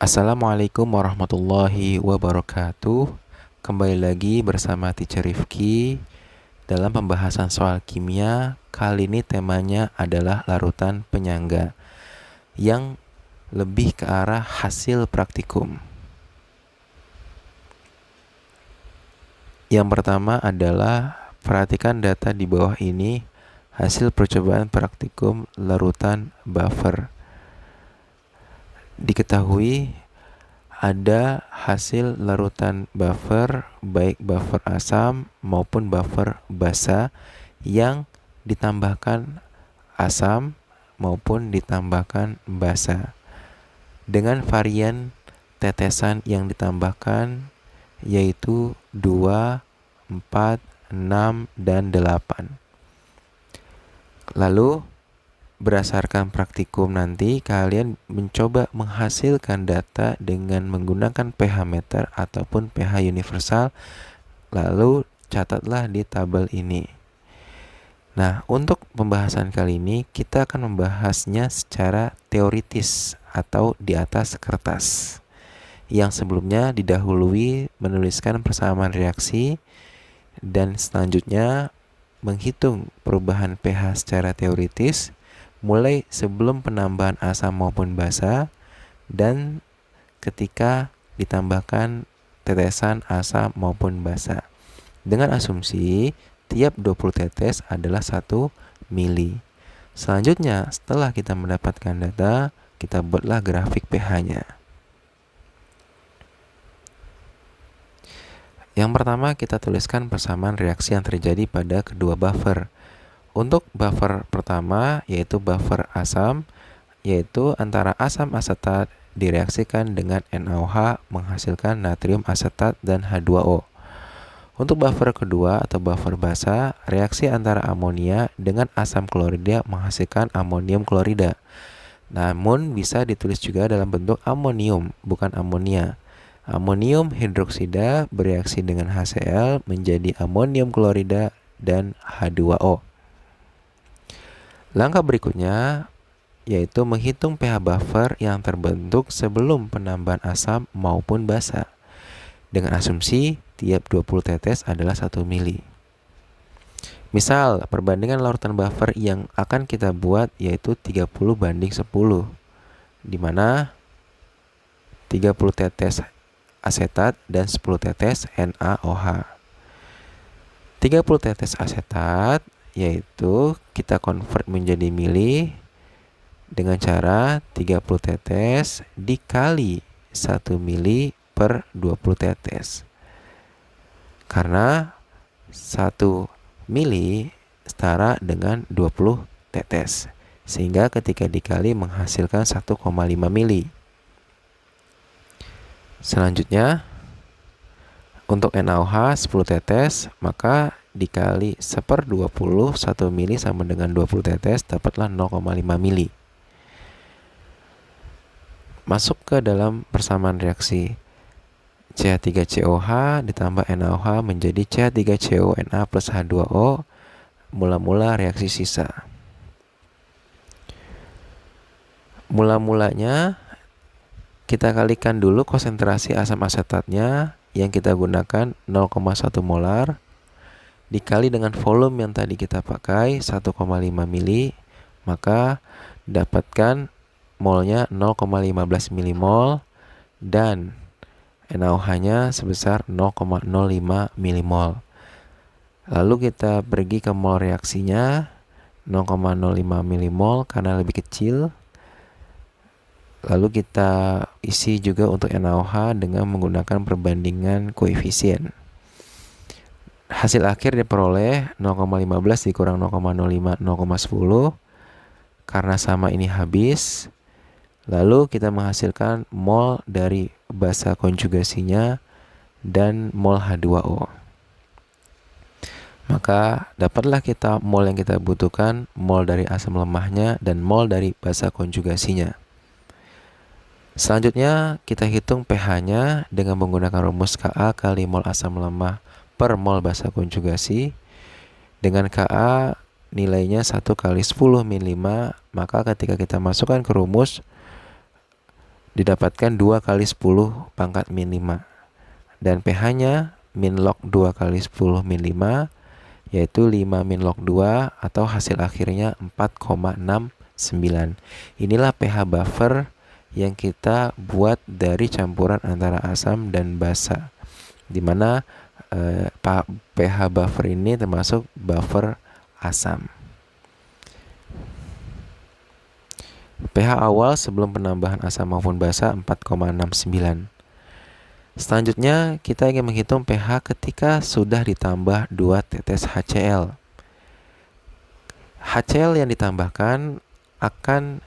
Assalamualaikum warahmatullahi wabarakatuh. Kembali lagi bersama Teacher Rifki dalam pembahasan soal kimia. Kali ini temanya adalah larutan penyangga yang lebih ke arah hasil praktikum. Yang pertama adalah perhatikan data di bawah ini, hasil percobaan praktikum larutan buffer. Diketahui ada hasil larutan buffer, baik buffer asam maupun buffer basa, yang ditambahkan asam maupun ditambahkan basa, dengan varian tetesan yang ditambahkan yaitu 2, 4, 6, dan 8. Lalu berdasarkan praktikum nanti kalian mencoba menghasilkan data dengan menggunakan pH meter ataupun pH universal, lalu catatlah di tabel ini. Nah, untuk pembahasan kali ini kita akan membahasnya secara teoritis atau di atas kertas, yang sebelumnya didahului menuliskan persamaan reaksi dan selanjutnya menghitung perubahan pH secara teoritis mulai sebelum penambahan asam maupun basa dan ketika ditambahkan tetesan asam maupun basa, dengan asumsi tiap 20 tetes adalah 1 mili. Selanjutnya, setelah kita mendapatkan data, kita buatlah grafik pH-nya. Yang pertama, kita tuliskan persamaan reaksi yang terjadi pada kedua buffer. Untuk buffer pertama, yaitu buffer asam, yaitu antara asam asetat direaksikan dengan NaOH menghasilkan natrium asetat dan H2O. Untuk buffer kedua atau buffer basa, reaksi antara amonia dengan asam klorida menghasilkan amonium klorida. Namun bisa ditulis juga dalam bentuk amonium, bukan amonia. Amonium hidroksida bereaksi dengan HCl menjadi amonium klorida dan H2O. Langkah berikutnya yaitu menghitung pH buffer yang terbentuk sebelum penambahan asam maupun basa, dengan asumsi tiap 20 tetes adalah 1 mili. Misal, perbandingan larutan buffer yang akan kita buat yaitu 30:10, di mana 30 tetes asetat dan 10 tetes NaOH. 30 tetes asetat yaitu kita convert menjadi mili dengan cara 30 tetes dikali 1 mili per 20 tetes. Karena 1 mili setara dengan 20 tetes, sehingga ketika dikali menghasilkan 1,5 mili. Selanjutnya, untuk NaOH 10 tetes, maka dikali 1/20, 1 mili sama dengan 20 tetes, dapatlah 0,5 mili. Masuk ke dalam persamaan reaksi. CH3COH ditambah NaOH menjadi CH3CONa plus H2O, mula-mula reaksi sisa. Mula-mulanya kita kalikan dulu konsentrasi asam asetatnya yang kita gunakan 0,1 molar dikali dengan volume yang tadi kita pakai 1,5 mili, maka dapatkan molnya 0,15 milimol dan NaOH-nya sebesar 0,05 milimol. Lalu kita pergi ke mol reaksinya 0,05 milimol karena lebih kecil. Lalu kita isi juga untuk NaOH dengan menggunakan perbandingan koefisien. Hasil akhir diperoleh 0,15 dikurang 0,05, 0,10. Karena sama ini habis. Lalu kita menghasilkan mol dari basa konjugasinya dan mol H2O. Maka dapatlah kita mol yang kita butuhkan, mol dari asam lemahnya dan mol dari basa konjugasinya. Selanjutnya kita hitung pH-nya dengan menggunakan rumus Ka kali mol asam lemah per mol basa konjugasi. Dengan Ka nilainya 1 kali 10 min 5, maka ketika kita masukkan ke rumus didapatkan 2 kali 10 pangkat min 5. Dan pH-nya min log 2 kali 10 min 5, yaitu 5 min log 2 atau hasil akhirnya 4,69. Inilah pH buffer yang kita buat dari campuran antara asam dan basa, dimana pH buffer ini termasuk buffer asam. pH awal sebelum penambahan asam maupun basa 4,69. Selanjutnya kita ingin menghitung pH ketika sudah ditambah 2 tetes HCl. HCl yang ditambahkan akan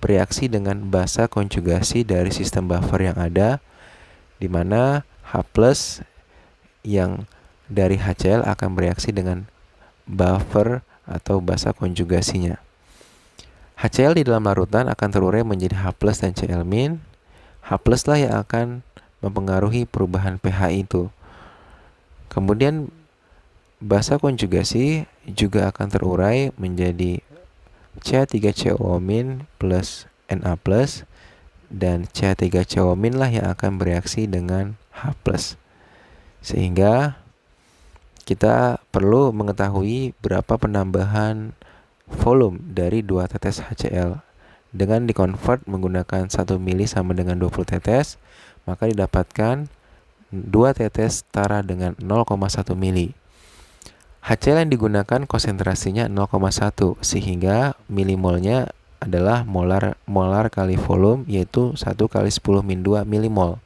bereaksi dengan basa konjugasi dari sistem buffer yang ada, di mana H+ yang dari HCl akan bereaksi dengan buffer atau basa konjugasinya. HCl di dalam larutan akan terurai menjadi H+ dan Cl-. H+ lah yang akan mempengaruhi perubahan pH itu. Kemudian basa konjugasi juga akan terurai menjadi CH3COO- plus Na+, dan CH3COO- lah yang akan bereaksi dengan H+. Sehingga kita perlu mengetahui berapa penambahan volume dari 2 tetes HCl. Dengan dikonvert menggunakan 1 mili sama dengan 20 tetes, maka didapatkan 2 tetes setara dengan 0,1 mili. HCl yang digunakan konsentrasinya 0,1, sehingga milimolnya adalah molar kali volume, yaitu 1 kali 10 min 2 milimol.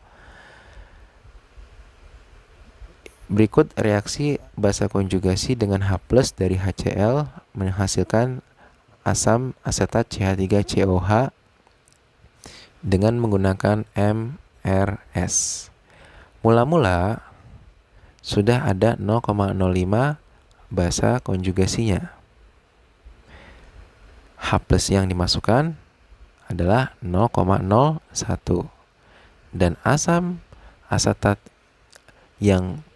Berikut reaksi basa konjugasi dengan H+ dari HCl menghasilkan asam asetat CH3COH dengan menggunakan MRS. Mula-mula sudah ada 0,05 basa konjugasinya. H+ yang dimasukkan adalah 0,01 dan asam asetat yang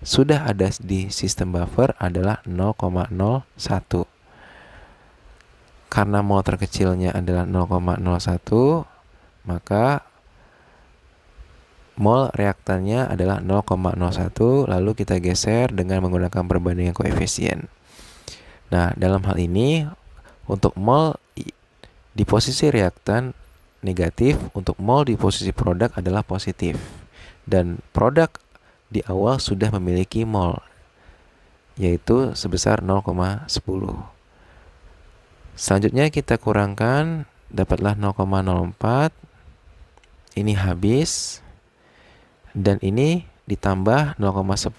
sudah ada di sistem buffer adalah 0,01. Karena mol terkecilnya adalah 0,01, maka mol reaktannya adalah 0,01, lalu kita geser dengan menggunakan perbandingan koefisien. Nah, dalam hal ini untuk mol di posisi reaktan negatif, untuk mol di posisi produk adalah positif. Dan produk di awal sudah memiliki mol, yaitu sebesar 0,10. Selanjutnya kita kurangkan, dapatlah 0,04. Ini habis. Dan ini ditambah 0,10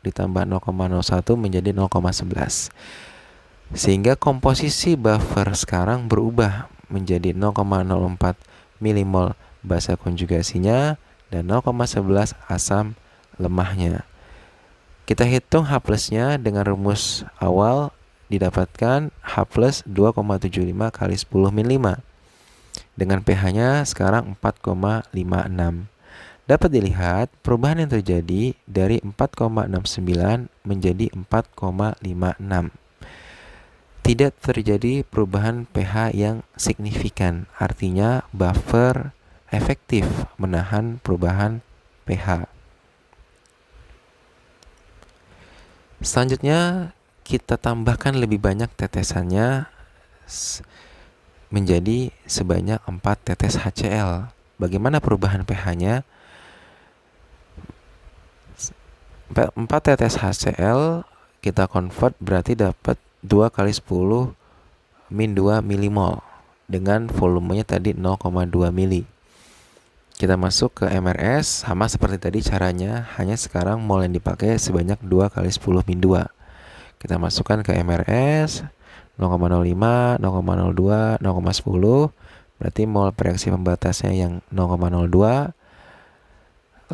ditambah 0,01 menjadi 0,11. Sehingga komposisi buffer sekarang berubah menjadi 0,04 milimol basa konjugasinya dan 0,11 asam lemahnya. Kita hitung H+-nya dengan rumus awal, didapatkan H+ 2,75 kali 10 min 5. Dengan pH-nya sekarang 4,56. Dapat dilihat perubahan yang terjadi dari 4,69 menjadi 4,56. Tidak terjadi perubahan pH yang signifikan, artinya buffer efektif menahan perubahan pH. Selanjutnya kita tambahkan lebih banyak tetesannya menjadi sebanyak 4 tetes HCl. Bagaimana perubahan pH-nya? 4 tetes HCl kita convert berarti dapat 2 kali 10 min 2 milimol dengan volumenya tadi 0,2 mili. Kita masuk ke MRS, sama seperti tadi caranya, hanya sekarang mol yang dipakai sebanyak 2 kali 10 min 2. Kita masukkan ke MRS 0,05, 0,02, 0,10. Berarti mol reaksi pembatasnya yang 0,02.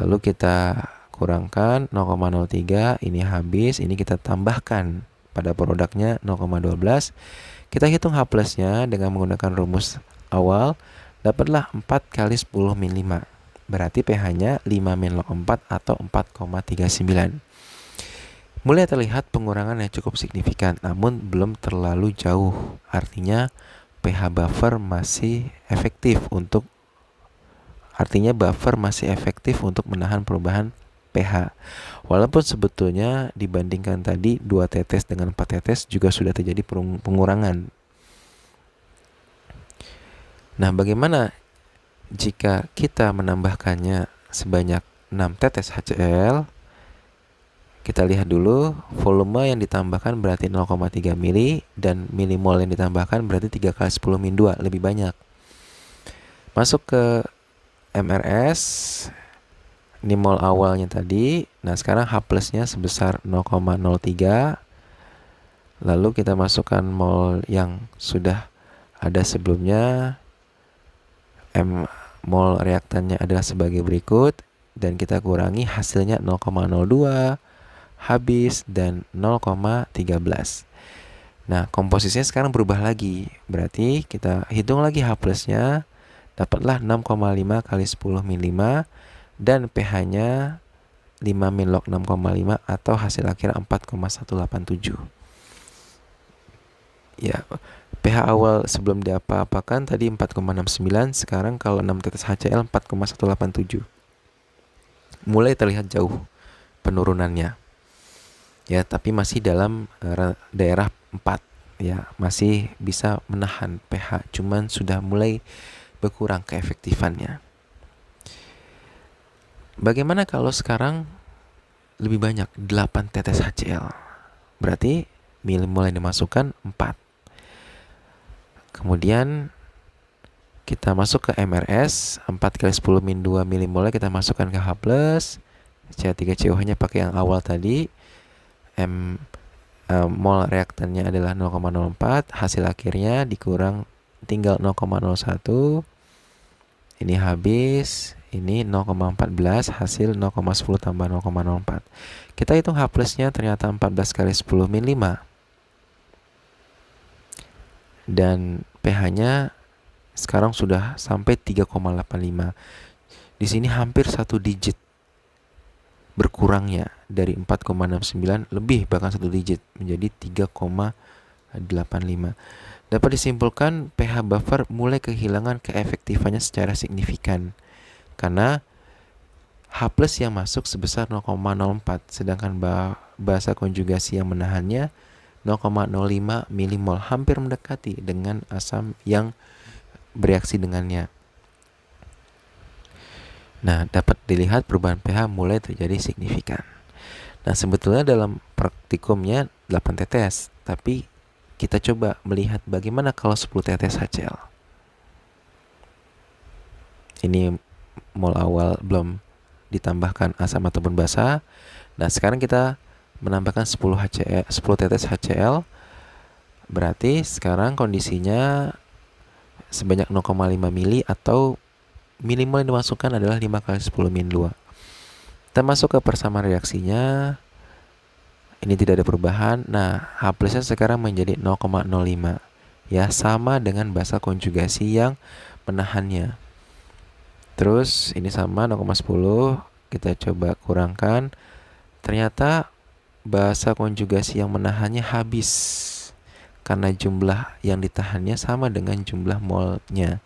Lalu kita kurangkan 0,03, ini habis, ini kita tambahkan pada produknya 0,12. Kita hitung H+-nya dengan menggunakan rumus awal, dapatlah 4 kali 10 min 5. Berarti pH-nya 5 min log 4 atau 4,39. Mulai terlihat pengurangan yang cukup signifikan, namun belum terlalu jauh. Artinya pH buffer masih efektif untuk Artinya buffer masih efektif untuk menahan perubahan pH. Walaupun sebetulnya dibandingkan tadi 2 tetes dengan 4 tetes juga sudah terjadi pengurangan. Nah, bagaimana jika kita menambahkannya sebanyak 6 tetes HCl? Kita lihat dulu, volume yang ditambahkan berarti 0,3 mili dan milimol yang ditambahkan berarti 3 kali 10 min 2, lebih banyak. Masuk ke MRS, ini mol awalnya tadi. Nah, sekarang H plusnya sebesar 0,03. Lalu kita masukkan mol yang sudah ada sebelumnya. Mol reaktannya adalah sebagai berikut. Dan kita kurangi hasilnya 0,02, habis, dan 0,13. Nah, komposisinya sekarang berubah lagi. Berarti kita hitung lagi H plusnya. Dapatlah 6,5 kali 10 min 5. Dan pH-nya 5 min log 6,5 atau hasil akhirnya 4,187. Ya, pH awal sebelum diapa-apakan tadi 4,69, sekarang kalau 6 tetes HCl 4,187. Mulai terlihat jauh penurunannya. Ya, tapi masih dalam daerah 4. Ya, masih bisa menahan pH, cuman sudah mulai berkurang keefektifannya. Bagaimana kalau sekarang lebih banyak 8 tetes HCl? Berarti milimol yang dimasukkan 4. Kemudian kita masuk ke MRS, 4 kali 10 min 2 milimolnya kita masukkan ke H+. CH3COH-nya pakai yang awal tadi. Mol reaktannya adalah 0,04. Hasil akhirnya dikurang tinggal 0,01. Ini habis. Ini 0,14, hasil 0,10 tambah 0,04. Kita hitung H plusnya ternyata 14 kali 10 min 5. Dan pH-nya sekarang sudah sampai 3,85. Di sini hampir 1 digit berkurangnya, dari 4,69 lebih bahkan 1 digit menjadi 3,85. Dapat disimpulkan pH buffer mulai kehilangan keefektifannya secara signifikan karena H plus yang masuk sebesar 0,04, sedangkan basa konjugasi yang menahannya 0,05 milimol, hampir mendekati dengan asam yang bereaksi dengannya. Nah, dapat dilihat perubahan pH mulai terjadi signifikan. Nah, sebetulnya dalam praktikumnya 8 tetes, tapi kita coba melihat bagaimana kalau 10 tetes HCl. Ini mol awal belum ditambahkan asam ataupun basa. Nah, sekarang kita menambahkan 10 tetes HCl. Berarti sekarang kondisinya sebanyak 0,5 mili atau milimol yang dimasukkan adalah 5 kali 10 min 2. Kita masuk ke persamaan reaksinya. Ini tidak ada perubahan. Nah, H plusnya sekarang menjadi 0,05. Ya, sama dengan basa konjugasi yang menahannya. Terus ini sama 0,10. Kita coba kurangkan. Ternyata basa konjugasi yang menahannya habis karena jumlah yang ditahannya sama dengan jumlah molnya.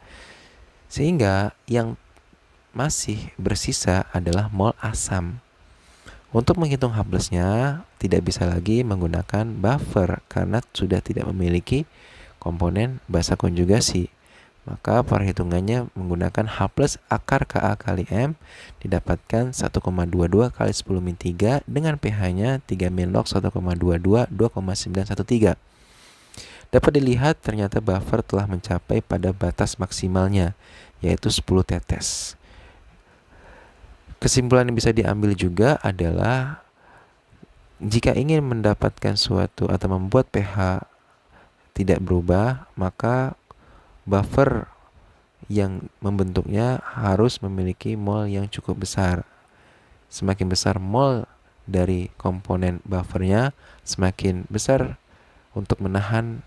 Sehingga yang masih bersisa adalah mol asam. Untuk menghitung H plusnya tidak bisa lagi menggunakan buffer karena sudah tidak memiliki komponen basa konjugasi. Maka perhitungannya menggunakan H plus akar Ka kali M didapatkan 1,22 kali 10 min 3 dengan pH-nya 3 min log 1,22 2,913. Dapat dilihat ternyata buffer telah mencapai pada batas maksimalnya, yaitu 10 tetes. Kesimpulan yang bisa diambil juga adalah jika ingin mendapatkan suatu atau membuat pH tidak berubah, maka buffer yang membentuknya harus memiliki mol yang cukup besar. Semakin besar mol dari komponen buffernya, semakin besar untuk menahan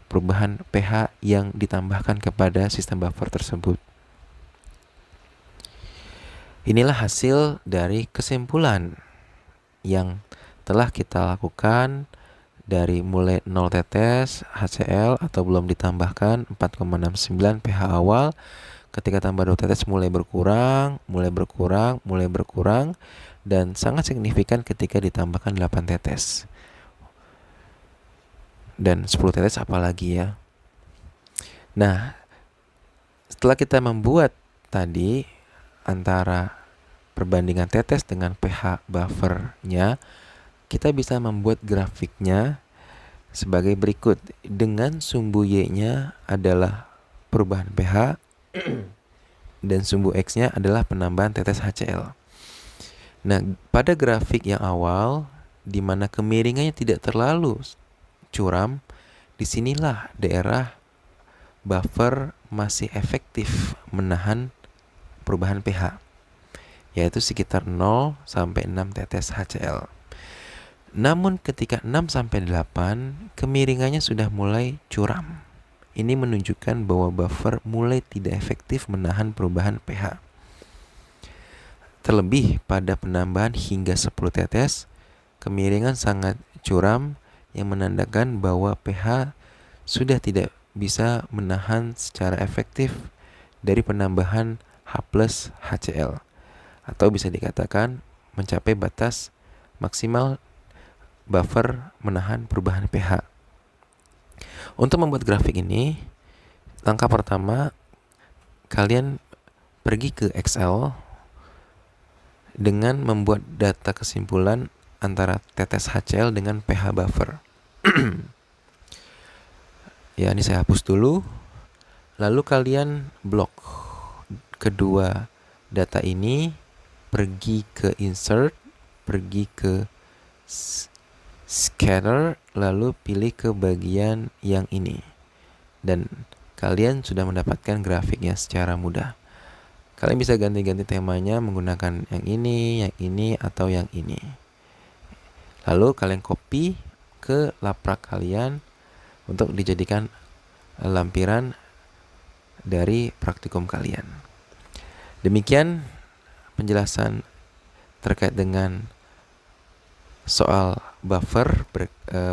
perubahan pH yang ditambahkan kepada sistem buffer tersebut. Inilah hasil dari kesimpulan yang telah kita lakukan dari mulai 0 tetes HCl atau belum ditambahkan 4,69 pH awal, Ketika tambah 2 tetes mulai berkurang, dan sangat signifikan ketika ditambahkan 8 tetes. Dan 10 tetes apalagi ya. Nah, setelah kita membuat tadi antara perbandingan tetes dengan pH buffernya, kita bisa membuat grafiknya sebagai berikut. Dengan sumbu Y-nya adalah perubahan pH dan sumbu X-nya adalah penambahan tetes HCl. Nah, pada grafik yang awal di mana kemiringannya tidak terlalu curam, disinilah daerah buffer masih efektif menahan perubahan pH, yaitu sekitar 0 sampai 6 tetes HCl. Namun ketika 6 sampai 8, kemiringannya sudah mulai curam. Ini menunjukkan bahwa buffer mulai tidak efektif menahan perubahan pH. Terlebih pada penambahan hingga 10 tetes, kemiringan sangat curam yang menandakan bahwa pH sudah tidak bisa menahan secara efektif dari penambahan H plus HCl, atau bisa dikatakan mencapai batas maksimal buffer menahan perubahan pH. Untuk membuat grafik ini, langkah pertama, kalian pergi ke Excel dengan membuat data kesimpulan antara tetes HCl dengan pH buffer. Ya, ini saya hapus dulu. Lalu kalian blok kedua data ini, pergi ke insert, pergi ke scatter, lalu pilih ke bagian yang ini. Dan kalian sudah mendapatkan grafiknya secara mudah. Kalian bisa ganti-ganti temanya menggunakan yang ini, atau yang ini. Lalu kalian copy ke laprak kalian untuk dijadikan lampiran dari praktikum kalian. Demikian penjelasan terkait dengan soal buffer,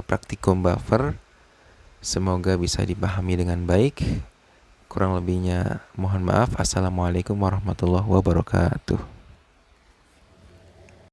praktikum buffer. Semoga bisa dipahami dengan baik. Kurang lebihnya mohon maaf. Assalamualaikum warahmatullahi wabarakatuh.